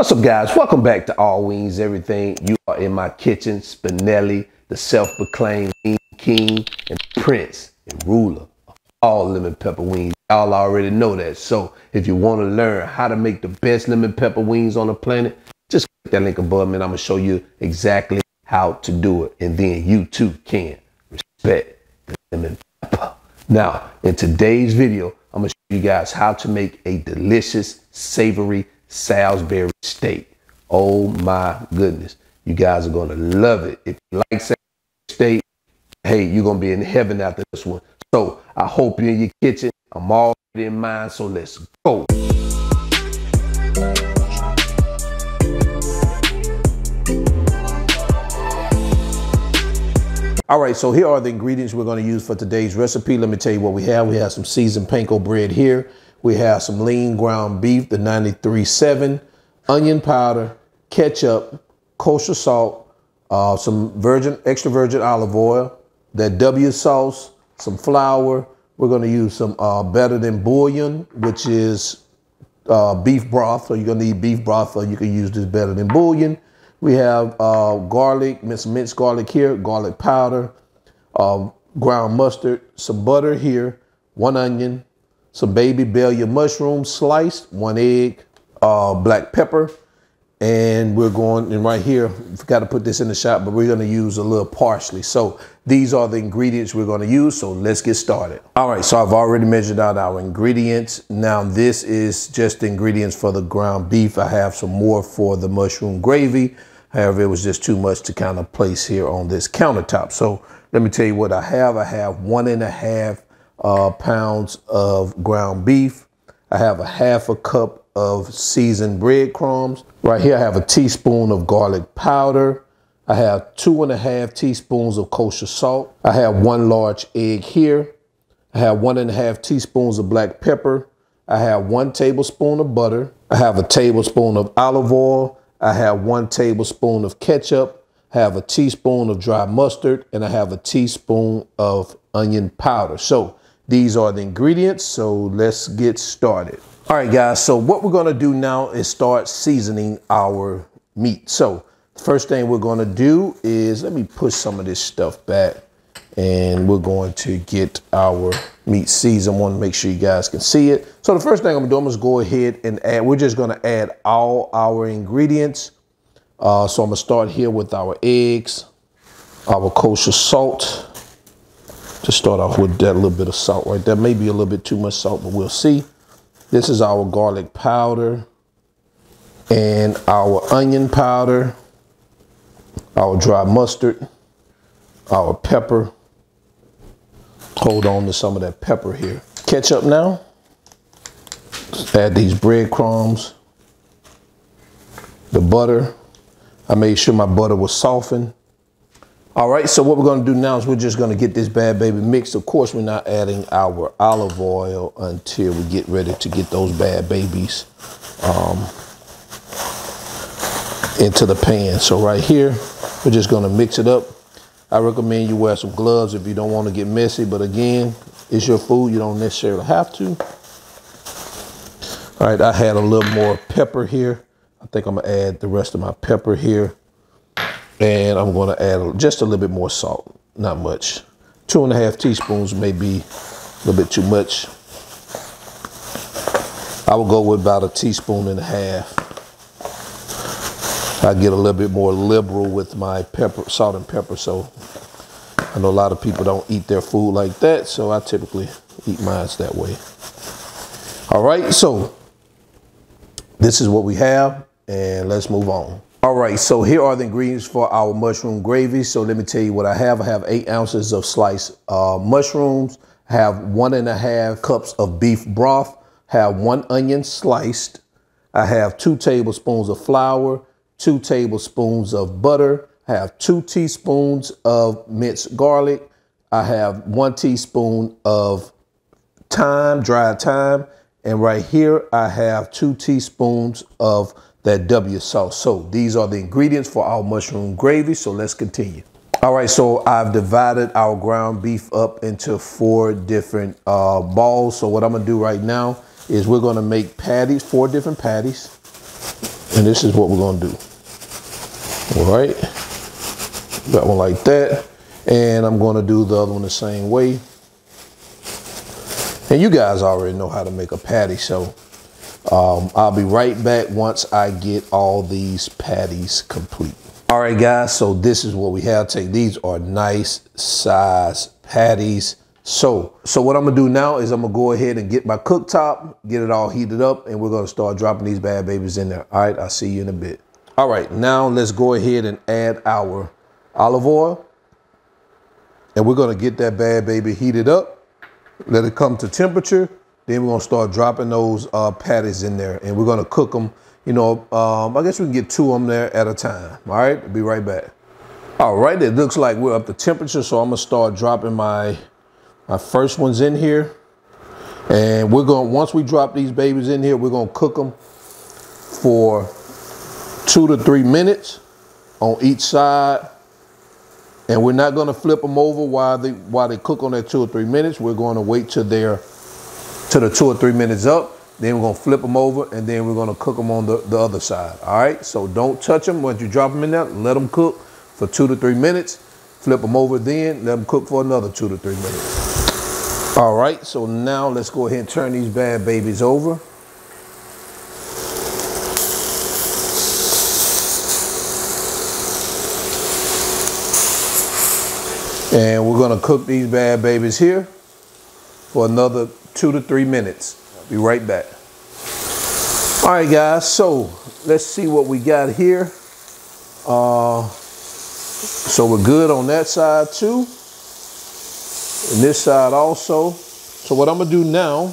What's up, guys? Welcome back to All Wings Everything. You are in my kitchen. Spinelli, the self-proclaimed king and prince and ruler of all lemon pepper wings. Y'all already know that. So if you want to learn how to make the best lemon pepper wings on the planet, just click that link above, man. I'm going to show you exactly how to do it. And then you too can respect the lemon pepper. Now, in today's video, I'm going to show you guys how to make a delicious, savory Salisbury steak. Oh my goodness. You guys are going to love it. If you like Salisbury steak, hey, you're going to be in heaven after this one. So I hope you're in your kitchen. I'm already in mine, so let's go. All right, so here are the ingredients we're going to use for today's recipe. Let me tell you what we have. We have some seasoned panko bread here. We have some lean ground beef, the 93.7, onion powder, ketchup, kosher salt, some extra virgin olive oil, that W sauce, some flour. We're going to use some better than bouillon, which is beef broth. So you're going to need beef broth, or you can use this better than bouillon. We have garlic, minced garlic here, garlic powder, ground mustard, some butter here, 1 onion, some baby Bouillon mushrooms sliced, 1 egg, black pepper, and we're going, and right here, forgot to put this in the shot, but we're going to use a little parsley. So these are the ingredients we're going to use, so let's get started. All right, so I've already measured out our ingredients. Now this is just the ingredients for the ground beef. I have some more for the mushroom gravy. However, it was just too much to kind of place here on this countertop. So let me tell you what I have. I have 1.5 pounds of ground beef. I have 1/2 cup of seasoned breadcrumbs. Right here, I have a teaspoon of garlic powder. I have 2.5 teaspoons of kosher salt. I have 1 large egg here. I have 1.5 teaspoons of black pepper. I have 1 tablespoon of butter. I have a tablespoon of olive oil. I have 1 tablespoon of ketchup. I have a teaspoon of dry mustard, and I have a teaspoon of onion powder. So these are the ingredients, so let's get started. All right, guys, so what we're gonna do now is start seasoning our meat. So the first thing we're gonna do is, let me push some of this stuff back, and we're going to get our meat seasoned. I wanna make sure you guys can see it. So the first thing I'm gonna do, I'm just go ahead and add, we're just gonna add all our ingredients. So I'm gonna start here with our eggs, our kosher salt. Just start off with that little bit of salt right there. Maybe a little bit too much salt, but we'll see. This is our garlic powder and our onion powder, our dry mustard, our pepper. Hold on to some of that pepper here. Ketchup now. Just add these breadcrumbs, the butter. I made sure my butter was softened. All right, so what we're gonna do now is we're just gonna get this bad baby mixed. Of course, we're not adding our olive oil until we get ready to get those bad babies into the pan. So right here, we're just gonna mix it up. I recommend you wear some gloves if you don't wanna get messy, but again, it's your food, you don't necessarily have to. All right, I had a little more pepper here. I think I'm gonna add the rest of my pepper here. And I'm gonna add just a little bit more salt, not much. 2.5 teaspoons may be a little bit too much. I will go with about 1.5 teaspoons. I get a little bit more liberal with my pepper, salt and pepper. So I know a lot of people don't eat their food like that, so I typically eat mine that way. All right, so this is what we have, and let's move on. All right, so here are the ingredients for our mushroom gravy. So let me tell you what I have. I have 8 ounces of sliced mushrooms. I have 1.5 cups of beef broth. I have 1 onion sliced. I have 2 tablespoons of flour, 2 tablespoons of butter. I have 2 teaspoons of minced garlic. I have 1 teaspoon of thyme, dried thyme. And right here, I have 2 teaspoons of that W sauce. So these are the ingredients for our mushroom gravy. So let's continue. All right, so I've divided our ground beef up into 4 different balls. So what I'm gonna do right now is we're gonna make patties, 4 different patties. And this is what we're gonna do. All right, got one like that. And I'm gonna do the other one the same way. And you guys already know how to make a patty, so I'll be right back once I get all these patties complete. All right, guys, so this is what we have. These are nice size patties. So what I'm gonna do now is I'm gonna go ahead and get my cooktop, get it all heated up, and we're gonna start dropping these bad babies in there. All right, I'll see you in a bit. All right, now let's go ahead and add our olive oil. And we're gonna get that bad baby heated up, let it come to temperature. Then we're gonna start dropping those patties in there, and we're gonna cook them. You know, I guess we can get 2 of them there at a time. All right, I'll be right back. All right, it looks like we're up to temperature, so I'm gonna start dropping my first ones in here. And we're gonna, once we drop these babies in here, we're gonna cook them for 2 to 3 minutes on each side. And we're not gonna flip them over while they cook on that 2 or 3 minutes. We're gonna wait till the 2 or 3 minutes up. Then we're gonna flip them over, and then we're gonna cook them on the other side. All right, so don't touch them. Once you drop them in there, let them cook for 2 to 3 minutes. Flip them over, then let them cook for another 2 to 3 minutes. All right, so now let's go ahead and turn these bad babies over. And we're gonna cook these bad babies here for another 2 to 3 minutes. I'll be right back. All right, guys, so let's see what we got here. So we're good on that side too. And this side also. So what I'm gonna do now,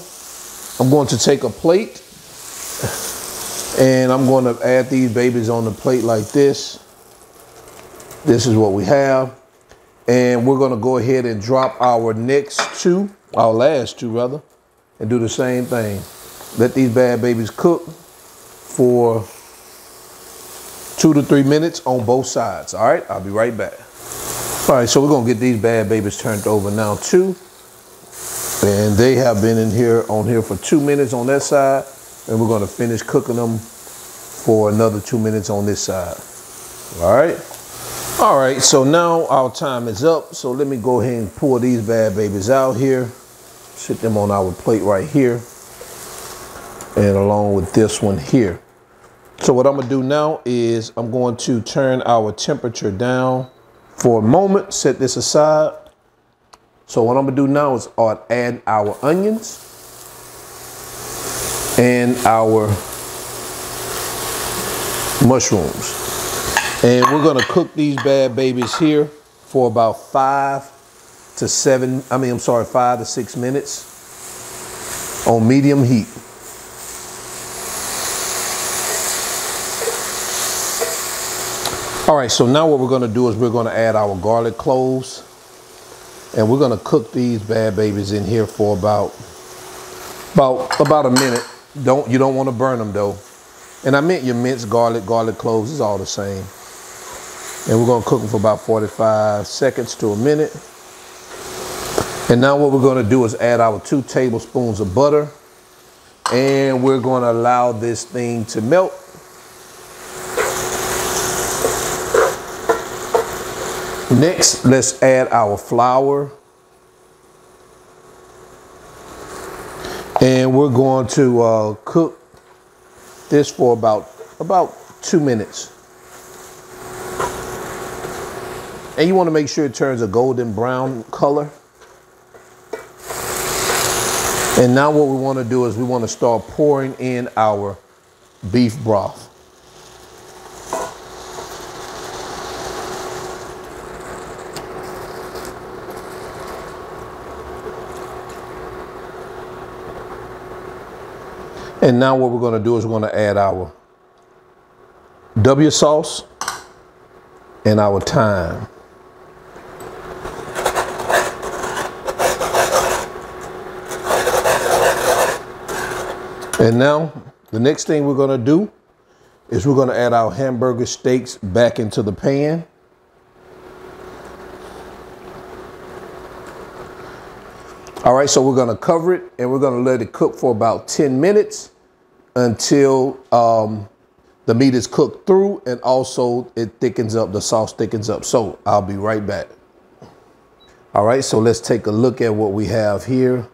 I'm going to take a plate and I'm gonna add these babies on the plate like this. This is what we have. And we're gonna go ahead and drop our last two rather, and do the same thing. Let these bad babies cook for 2 to 3 minutes on both sides. All right, I'll be right back. All right, so we're gonna get these bad babies turned over now too. And they have been on here for 2 minutes on that side. And we're gonna finish cooking them for another 2 minutes on this side. All right. All right, so now our time is up. So let me go ahead and pour these bad babies out here. Sit them on our plate right here. And along with this one here. So what I'm gonna do now is I'm going to turn our temperature down for a moment, set this aside. So what I'm gonna do now is add our onions and our mushrooms. And we're gonna cook these bad babies here for about 5 to 6 minutes on medium heat. All right, so now what we're gonna do is we're gonna add our garlic cloves, and we're gonna cook these bad babies in here for about a minute. You don't wanna burn them though. And I meant your minced garlic cloves, is all the same. And we're gonna cook them for about 45 seconds to a minute. And now what we're gonna do is add our 2 tablespoons of butter, and we're gonna allow this thing to melt. Next, let's add our flour. And we're going to cook this for about 2 minutes. And you want to make sure it turns a golden brown color. And now what we want to do is we want to start pouring in our beef broth. And now what we're going to do is we're going to add our W sauce and our thyme. And now the next thing we're going to do is we're going to add our hamburger steaks back into the pan. All right, so we're going to cover it and we're going to let it cook for about 10 minutes until the meat is cooked through, and also it thickens up, the sauce thickens up. So I'll be right back. All right, so let's take a look at what we have here.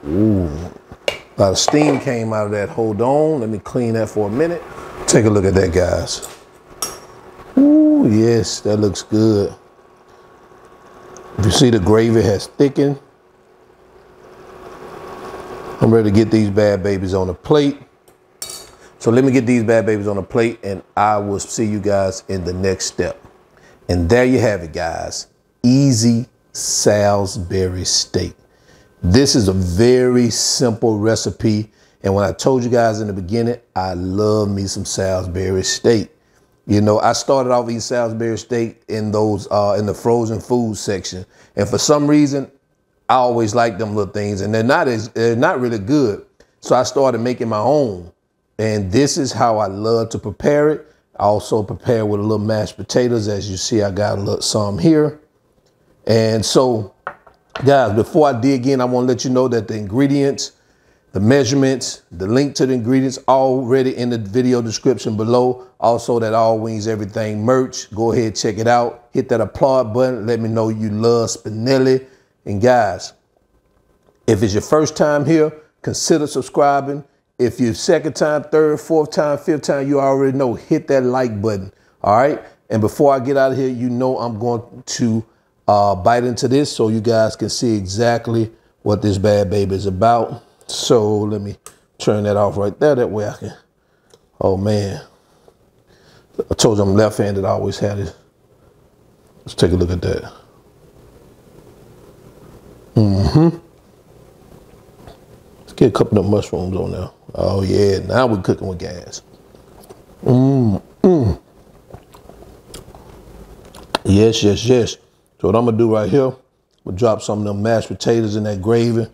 Ooh, a lot of steam came out of that. Hold on, let me clean that for a minute. Take a look at that, guys. Ooh, yes, that looks good. If you see, the gravy has thickened. I'm ready to get these bad babies on a plate. So let me get these bad babies on a plate, and I will see you guys in the next step. And there you have it, guys. Easy Salisbury steak. This is a very simple recipe. And when I told you guys in the beginning, I love me some Salisbury steak. You know, I started off eating Salisbury steak in those in the frozen food section, and for some reason, I always like them little things, and they're not really good. So I started making my own, and this is how I love to prepare it. I also prepare with a little mashed potatoes. As you see, I got a little some here, and so, guys, before I dig in, I want to let you know that the ingredients, the measurements, the link to the ingredients already in the video description below. Also, that All Wings Everything merch. Go ahead, check it out. Hit that applaud button. Let me know you love Spinelli. And guys, if it's your first time here, consider subscribing. If you're second time, third, fourth time, fifth time, you already know, hit that like button. All right. And before I get out of here, you know I'm going to bite into this so you guys can see exactly what this bad baby is about. So let me turn that off right there. That way I can, oh man. I told you I'm left-handed, I always had it. Let's take a look at that. Let's get a couple of mushrooms on there. Oh yeah, now we're cooking with gas. Yes, yes, yes. So what I'm gonna do right here, we'll drop some of them mashed potatoes in that gravy.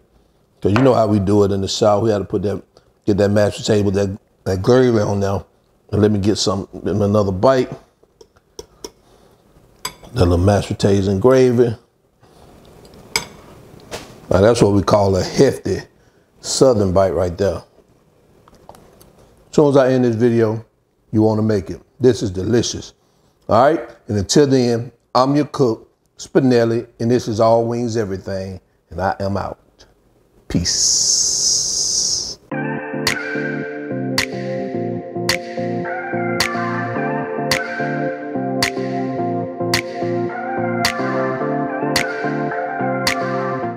Cause you know how we do it in the South. We had to put that, get that mashed potato with that gravy on there. And let me get another bite. That little mashed potatoes and gravy. Now that's what we call a hefty Southern bite right there. As soon as I end this video, you want to make it. This is delicious. All right. And until then, I'm your cook, Spinelli, and this is All Wings Everything. And I am out. Peace.